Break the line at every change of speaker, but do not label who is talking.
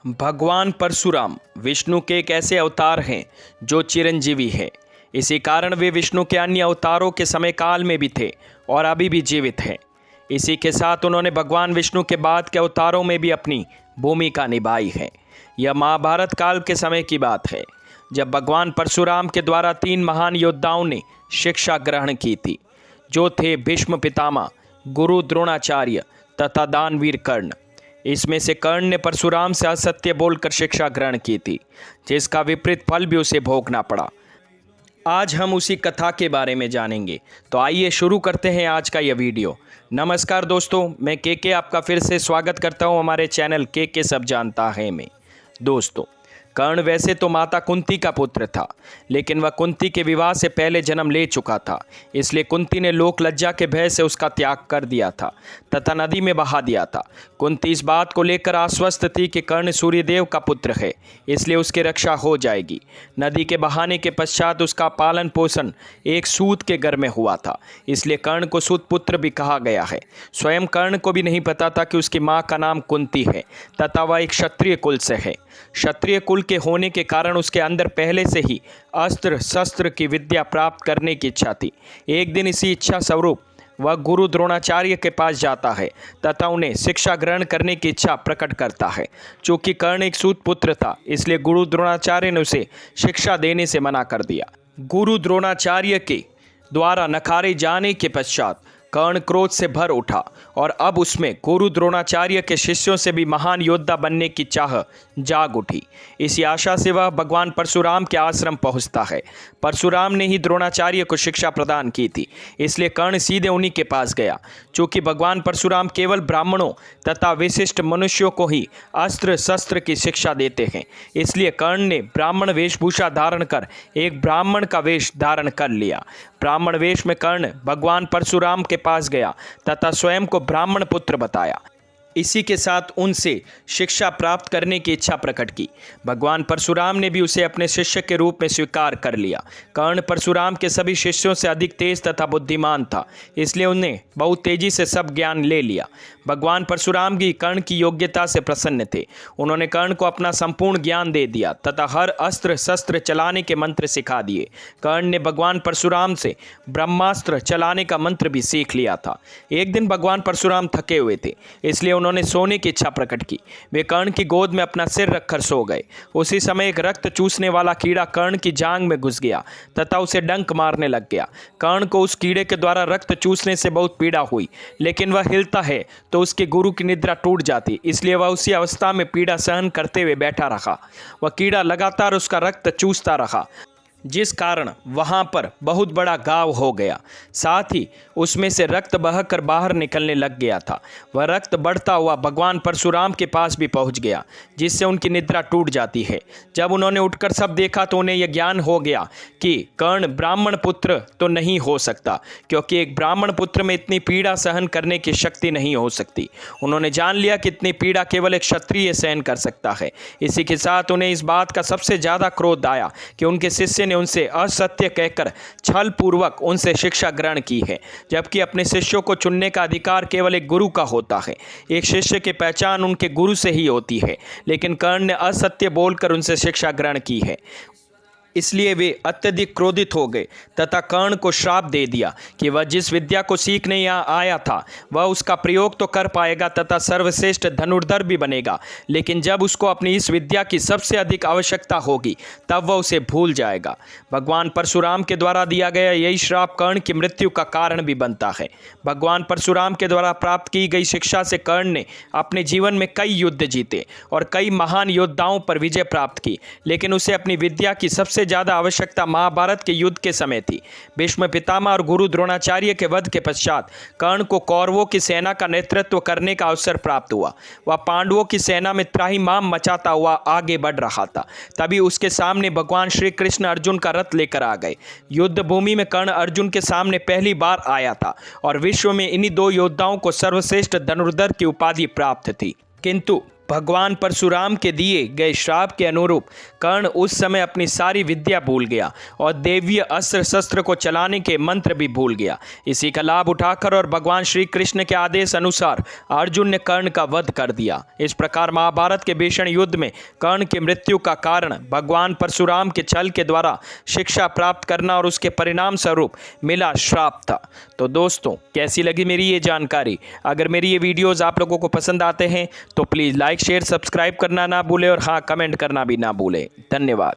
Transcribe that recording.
भगवान परशुराम विष्णु के एक ऐसे अवतार हैं जो चिरंजीवी है। इसी कारण वे विष्णु के अन्य अवतारों के समय काल में भी थे और अभी भी जीवित हैं। इसी के साथ उन्होंने भगवान विष्णु के बाद के अवतारों में भी अपनी भूमिका निभाई है। यह महाभारत काल के समय की बात है, जब भगवान परशुराम के द्वारा 3 महान योद्धाओं ने शिक्षा ग्रहण की थी, जो थे भीष्म पितामह, गुरु द्रोणाचार्य तथा दानवीर कर्ण। इसमें से कर्ण ने परशुराम से असत्य बोलकर शिक्षा ग्रहण की थी, जिसका विपरीत फल भी उसे भोगना पड़ा। आज हम उसी कथा के बारे में जानेंगे, तो आइए शुरू करते हैं आज का यह वीडियो। नमस्कार दोस्तों, मैं के आपका फिर से स्वागत करता हूं हमारे चैनल के सब जानता है में। दोस्तों, कर्ण वैसे तो माता कुंती का पुत्र था, लेकिन वह कुंती के विवाह से पहले जन्म ले चुका था। इसलिए कुंती ने लोक लज्जा के भय से उसका त्याग कर दिया था तथा नदी में बहा दिया था। कुंती इस बात को लेकर आश्वस्त थी कि कर्ण सूर्यदेव का पुत्र है, इसलिए उसकी रक्षा हो जाएगी। नदी के बहाने के पश्चात उसका पालन पोषण एक सूत के घर में हुआ था, इसलिए कर्ण को सूत पुत्र भी कहा गया है। स्वयं कर्ण को भी नहीं पता था कि उसकी माँ का नाम कुंती है तथा वह एक क्षत्रिय कुल से है। क्षत्रिय कुल के होने के कारण उसके अंदर पहले से ही अस्त्र शस्त्र की विद्या प्राप्त करने की इच्छा थी। एक दिन इसी इच्छा स्वरूप वह गुरु द्रोणाचार्य के पास जाता है तथा उन्हें शिक्षा ग्रहण करने की इच्छा प्रकट करता है। चूँकि कर्ण एक सूत पुत्र था, इसलिए गुरु द्रोणाचार्य ने उसे शिक्षा देने से मना कर दिया। गुरु द्रोणाचार्य के द्वारा नकारे जाने के पश्चात कर्ण क्रोध से भर उठा और अब उसमें गुरु द्रोणाचार्य के शिष्यों से भी महान योद्धा बनने की चाह जाग उठी। इसी आशा से वह भगवान परशुराम के आश्रम पहुंचता है। परशुराम ने ही द्रोणाचार्य को शिक्षा प्रदान की थी, इसलिए कर्ण सीधे उन्हीं के पास गया। चूँकि भगवान परशुराम केवल ब्राह्मणों तथा विशिष्ट मनुष्यों को ही अस्त्र शस्त्र की शिक्षा देते हैं, इसलिए कर्ण ने ब्राह्मण वेशभूषा धारण कर एक ब्राह्मण का वेश धारण कर लिया। ब्राह्मण वेश में कर्ण भगवान परशुराम के पास गया तथा स्वयं को ब्राह्मण पुत्र बताया। इसी के साथ उनसे शिक्षा प्राप्त करने की इच्छा प्रकट की। भगवान परशुराम ने भी उसे अपने शिष्य के रूप में स्वीकार कर लिया। कर्ण परशुराम के सभी शिष्यों से अधिक तेज तथा बुद्धिमान था, इसलिए उन्हें बहुत तेजी से सब ज्ञान ले लिया। भगवान परशुराम भी कर्ण की योग्यता से प्रसन्न थे। उन्होंने कर्ण को अपना संपूर्ण ज्ञान दे दिया तथा हर अस्त्र शस्त्र चलाने के मंत्र सिखा दिए। कर्ण ने भगवान परशुराम से ब्रह्मास्त्र चलाने का मंत्र भी सीख लिया था। एक दिन भगवान परशुराम थके हुए थे, इसलिए उन्होंने सोने की इच्छा प्रकट की। वे कर्ण की गोद में अपना सिर रखकर सो गए। उसी समय एक रक्त चूसने वाला कीड़ा कर्ण की जांघ में घुस गया तथा उसे डंक मारने लग गया। कर्ण को उस कीड़े के द्वारा रक्त चूसने से बहुत पीड़ा हुई, लेकिन वह हिलता है तो उसके गुरु की निद्रा टूट जाती, इसलिए वह उसी अवस्था में पीड़ा सहन करते हुए बैठा रहा। वह कीड़ा लगातार उसका रक्त चूसता रहा, जिस कारण वहाँ पर बहुत बड़ा घाव हो गया। साथ ही उसमें से रक्त बहकर बाहर निकलने लग गया था। वह रक्त बढ़ता हुआ भगवान परशुराम के पास भी पहुँच गया, जिससे उनकी निद्रा टूट जाती है। जब उन्होंने उठकर सब देखा तो उन्हें यह ज्ञान हो गया कि कर्ण ब्राह्मण पुत्र तो नहीं हो सकता, क्योंकि एक ब्राह्मण पुत्र में इतनी पीड़ा सहन करने की शक्ति नहीं हो सकती। उन्होंने जान लिया कि इतनी पीड़ा केवल एक क्षत्रिय सहन कर सकता है। इसी के साथ उन्हें इस बात का सबसे ज़्यादा क्रोध आया कि उनके शिष्य उनसे असत्य कहकर छल पूर्वक उनसे शिक्षा ग्रहण की है, जबकि अपने शिष्यों को चुनने का अधिकार केवल एक गुरु का होता है। एक शिष्य की पहचान उनके गुरु से ही होती है, लेकिन कर्ण ने असत्य बोलकर उनसे शिक्षा ग्रहण की है। इसलिए वे अत्यधिक क्रोधित हो गए तथा कर्ण को श्राप दे दिया कि वह जिस विद्या को सीखने यहाँ आया था वह उसका प्रयोग तो कर पाएगा तथा सर्वश्रेष्ठ धनुर्धर भी बनेगा, लेकिन जब उसको अपनी इस विद्या की सबसे अधिक आवश्यकता होगी तब वह उसे भूल जाएगा। भगवान परशुराम के द्वारा दिया गया यही श्राप कर्ण की मृत्यु का कारण भी बनता है। भगवान परशुराम के द्वारा प्राप्त की गई शिक्षा से कर्ण ने अपने जीवन में कई युद्ध जीते और कई महान योद्धाओं पर विजय प्राप्त की, लेकिन उसे अपनी विद्या की सबसे ज्यादा आवश्यकता महाभारत के युद्ध के समय थी। भीष्म पितामह और गुरु द्रोणाचार्य के वध के पश्चात कर्ण को कौरवों की सेना का नेतृत्व करने का अवसर प्राप्त हुआ। वह पांडवों की सेना में त्राहिमाम मचाता हुआ आगे बढ़ रहा था। तभी उसके सामने भगवान श्री कृष्ण अर्जुन का रथ लेकर आ गए। युद्ध भूमि में कर्ण अर्जुन के सामने पहली बार आया था और विश्व में इन्हीं 2 योद्धाओं को सर्वश्रेष्ठ धनुर्धर की उपाधि प्राप्त थी। किंतु भगवान परशुराम के दिए गए श्राप के अनुरूप कर्ण उस समय अपनी सारी विद्या भूल गया और दैवीय अस्त्र शस्त्र को चलाने के मंत्र भी भूल गया। इसी का लाभ उठाकर और भगवान श्री कृष्ण के आदेश अनुसार अर्जुन ने कर्ण का वध कर दिया। इस प्रकार महाभारत के भीषण युद्ध में कर्ण की मृत्यु का कारण भगवान परशुराम के छल के द्वारा शिक्षा प्राप्त करना और उसके परिणाम स्वरूप मिला श्राप था। तो दोस्तों, कैसी लगी मेरी ये जानकारी? अगर मेरी ये वीडियोस आप लोगों को पसंद आते हैं तो प्लीज़ लाइक शेयर सब्सक्राइब करना ना भूलें और हाँ, कमेंट करना भी ना भूलें। धन्यवाद।